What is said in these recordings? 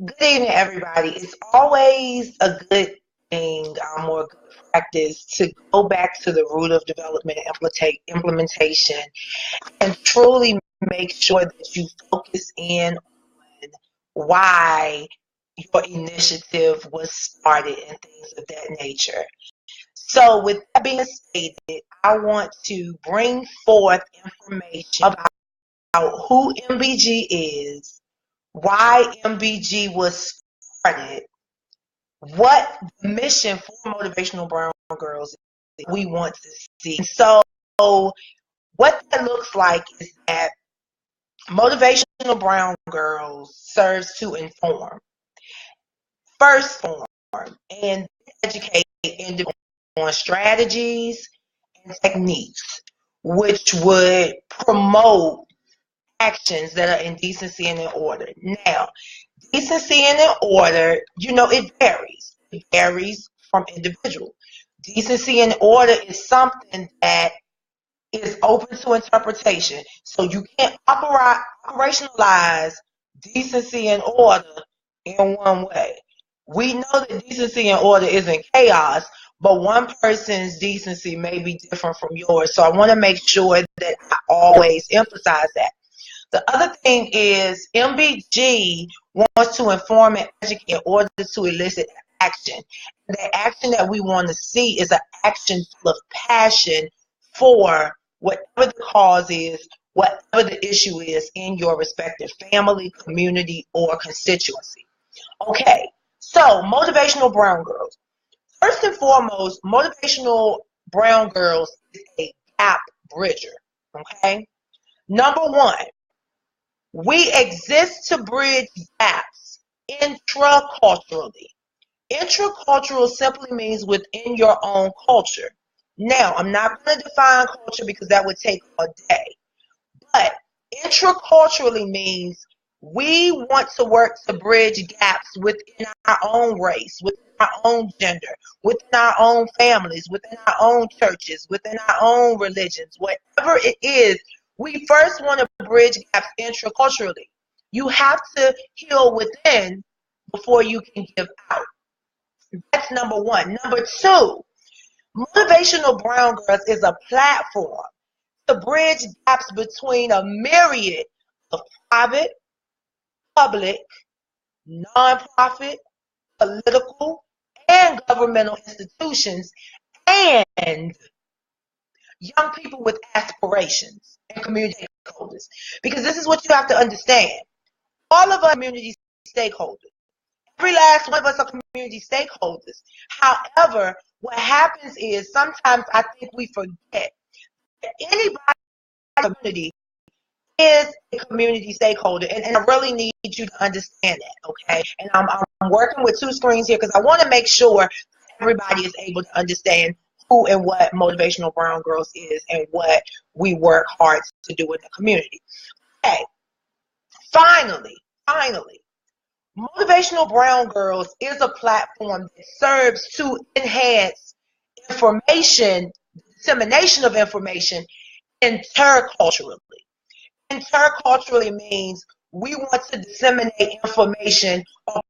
Good evening, everybody. It's always a good thing or a good practice to go back to the root of development and implementation and truly make sure that you focus in on why your initiative was started and things of that nature. So, with that being stated, I want to bring forth information about who MBG is, why MBG was started, what the mission for Motivational Brown Girls is we want to see. So what that looks like is that Motivational Brown Girls serves to inform, first form, and educate individuals on strategies and techniques which would promote actions that are in decency and in order. Now, decency and in order, it varies. It varies from individual. Decency and order is something that is open to interpretation. So you can't operationalize decency and order in one way. We know that decency and order isn't chaos, but one person's decency may be different from yours. So I want to make sure that I always emphasize that. The other thing is MBG wants to inform and educate in order to elicit action. The action that we want to see is an action full of passion for whatever the cause is, whatever the issue is in your respective family, community, or constituency. Okay, so Motivational Brown Girls. First and foremost, Motivational Brown Girls is a gap bridger. Okay, number one, we exist to bridge gaps intraculturally. Intracultural simply means within your own culture. Now, I'm not going to define culture because that would take a day. But intraculturally means we want to work to bridge gaps within our own race, within our own gender, within our own families, within our own churches, within our own religions, whatever it is. We first want to bridge gaps intraculturally. You have to heal within before you can give out. That's number one. Number two, Motivational Brown Girls is a platform to bridge gaps between a myriad of private, public, nonprofit, political, and governmental institutions and young people with aspirations and community stakeholders. Because this is what you have to understand. All of us are community stakeholders. Every last one of us are community stakeholders. However, what happens is sometimes I think we forget that anybody in the community is a community stakeholder. And I really need you to understand that, okay? And I'm working with two screens here because I want to make sure everybody is able to understand who and what Motivational Brown Girls is and what we work hard to do in the community. Okay, finally, Motivational Brown Girls is a platform that serves to enhance information, dissemination of information interculturally. Interculturally means we want to disseminate information across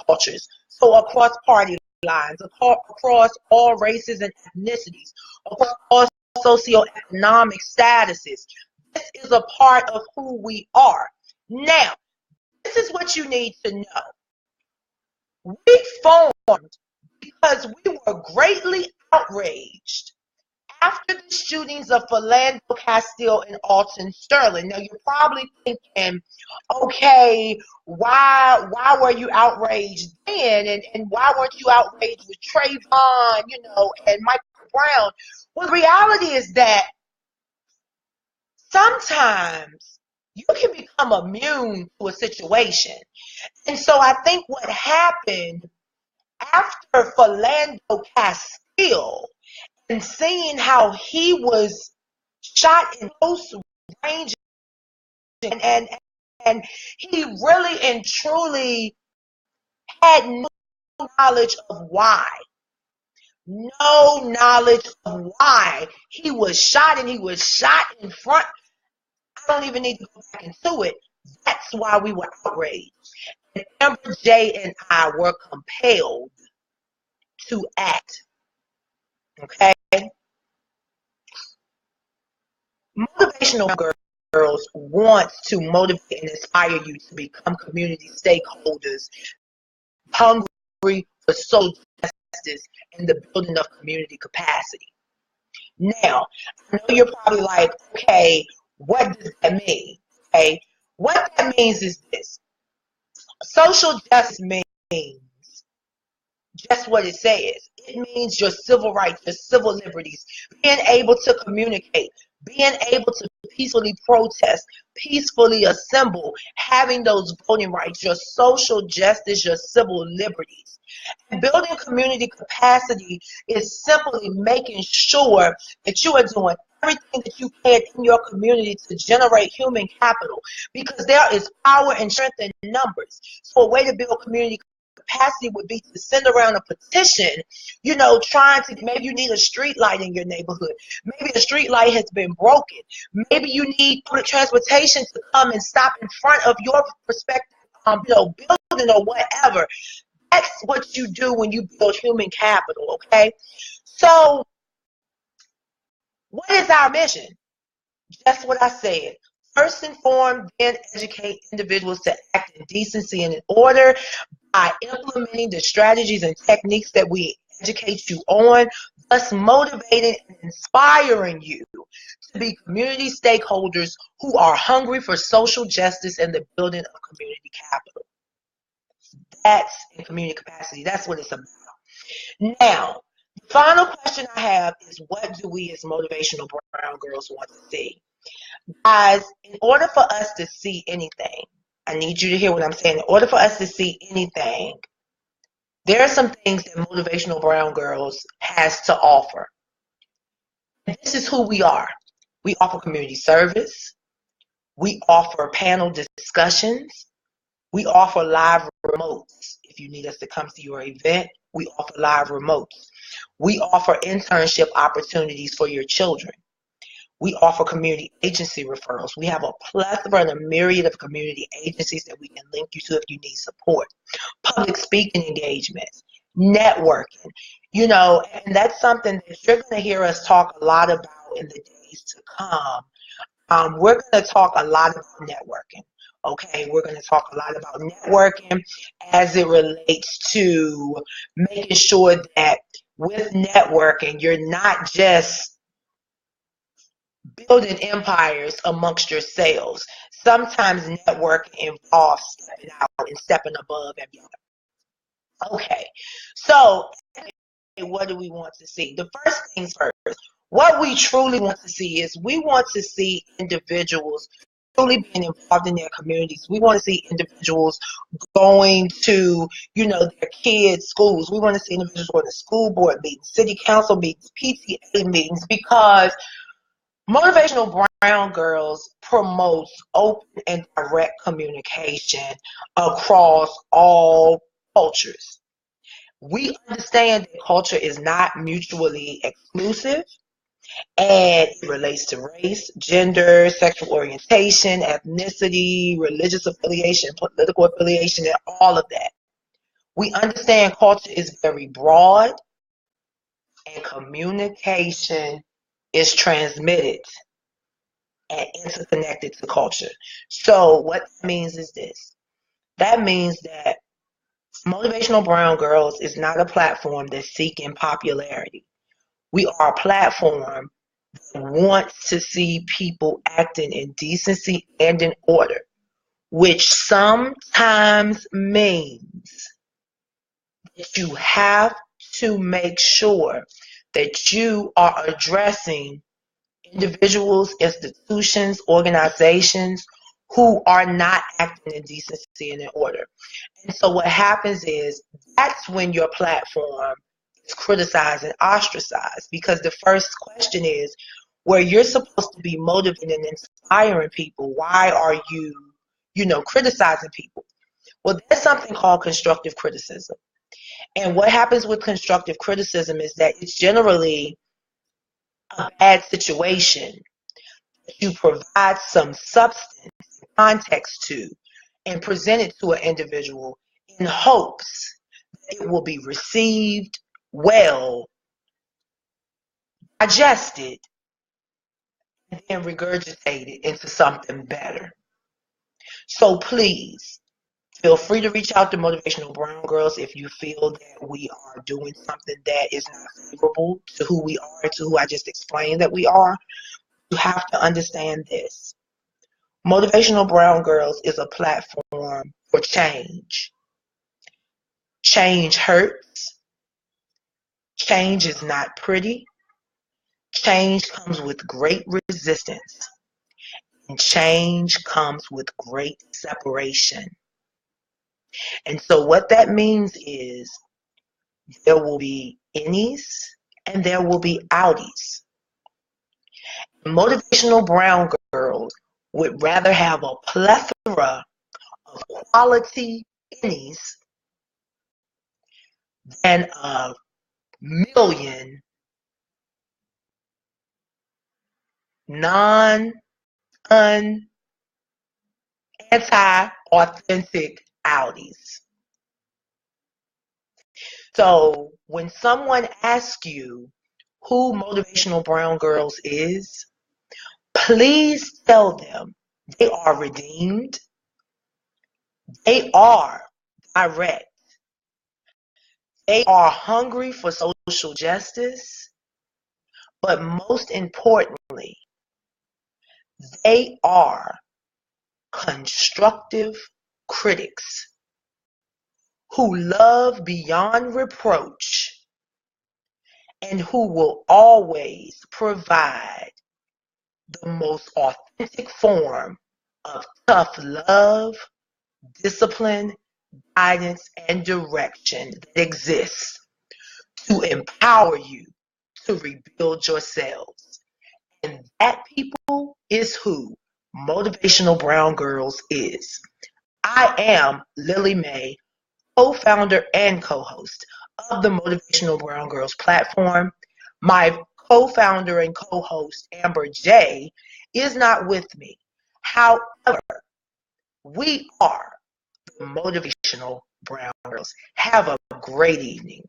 cultures, so across party lines, across all races and ethnicities, across all socioeconomic statuses. This is a part of who we are. Now, this is what you need to know. We formed because we were greatly outraged after the shootings of Philando Castile and Alton Sterling. Now, you're probably thinking, okay, why were you outraged then? And why weren't you outraged with Trayvon, and Michael Brown? Well, the reality is that sometimes you can become immune to a situation. And so I think what happened after Philando Castile and seeing how he was shot in close range and he really and truly had no knowledge of why. No knowledge of why he was shot, and he was shot in front. I don't even need to go back into it. That's why we were outraged. And Amber J and I were compelled to act. Okay? Motivational girls want to motivate and inspire you to become community stakeholders, hungry for social justice and the building of community capacity. Now, I know you're probably like, okay, what does that mean? Okay, what that means is this. Social justice means just what it says. It means your civil rights, your civil liberties, being able to communicate, being able to peacefully protest, peacefully assemble, having those voting rights, your social justice, your civil liberties. And building community capacity is simply making sure that you are doing everything that you can in your community to generate human capital, because there is power and strength in numbers. So a way to build community capacity would be to send around a petition, trying to, maybe you need a street light in your neighborhood. Maybe a street light has been broken. Maybe you need public transportation to come and stop in front of your respective building or whatever. That's what you do when you build human capital, okay? So what is our mission? Just what I said. First inform, then educate individuals to act in decency and in order by implementing the strategies and techniques that we educate you on, thus motivating and inspiring you to be community stakeholders who are hungry for social justice and the building of community capital. That's in community capacity. That's what it's about. Now, the final question I have is, what do we as motivational brown girls want to see? Guys, in order for us to see anything, I need you to hear what I'm saying. In order for us to see anything, there are some things that motivational brown girls has to offer. And this is who we are. We offer community service. We offer panel discussions. We offer live remotes. If you need us to come to your event, we offer live remotes. We offer internship opportunities for your children. We offer community agency referrals. We have a plethora and a myriad of community agencies that we can link you to if you need support. Public speaking engagements, networking, and that's something that you're going to hear us talk a lot about in the days to come. We're going to talk a lot about networking. Okay, we're going to talk a lot about networking as it relates to making sure that with networking, you're not just building empires amongst yourselves. Sometimes networking involves stepping out and stepping above and beyond. Okay, so what do we want to see? The first things first. What we truly want to see is we want to see individuals truly being involved in their communities. We want to see individuals going to, their kids' schools. We want to see individuals going to school board meetings, city council meetings, PTA meetings, because Motivational Brown Girls promotes open and direct communication across all cultures. We understand that culture is not mutually exclusive, and it relates to race, gender, sexual orientation, ethnicity, religious affiliation, political affiliation, and all of that. We understand culture is very broad, and communication is transmitted and interconnected to culture. So what that means is this. That means that Motivational Brown Girls is not a platform that's seeking popularity. We are a platform that wants to see people acting in decency and in order, which sometimes means that you have to make sure that you are addressing individuals, institutions, organizations who are not acting in decency and in order. And so what happens is that's when your platform is criticized and ostracized, because the first question is, where you're supposed to be motivating and inspiring people, why are you, criticizing people? Well, there's something called constructive criticism. And what happens with constructive criticism is that it's generally a bad situation that you provide some substance, context to, and present it to an individual in hopes that it will be received well, digested, and then regurgitated into something better. So please, feel free to reach out to Motivational Brown Girls if you feel that we are doing something that is not favorable to who we are and to who I just explained that we are. You have to understand this. Motivational Brown Girls is a platform for change. Change hurts. Change is not pretty. Change comes with great resistance. And change comes with great separation. And so what that means is there will be innies and there will be outies. Motivational Brown Girls would rather have a plethora of quality innies than a million anti-authentic outies. So when someone asks you who Motivational Brown Girls is, please tell them they are redeemed, they are direct, they are hungry for social justice, but most importantly, they are constructive critics who love beyond reproach and who will always provide the most authentic form of tough love, discipline, guidance, and direction that exists to empower you to rebuild yourselves. And that, people, is who Motivational Brown Girls is. I am Lillie Mae, co-founder and co-host of the Motivational Brown Girls platform. My co-founder and co-host, Amber J, is not with me. However, we are the Motivational Brown Girls. Have a great evening.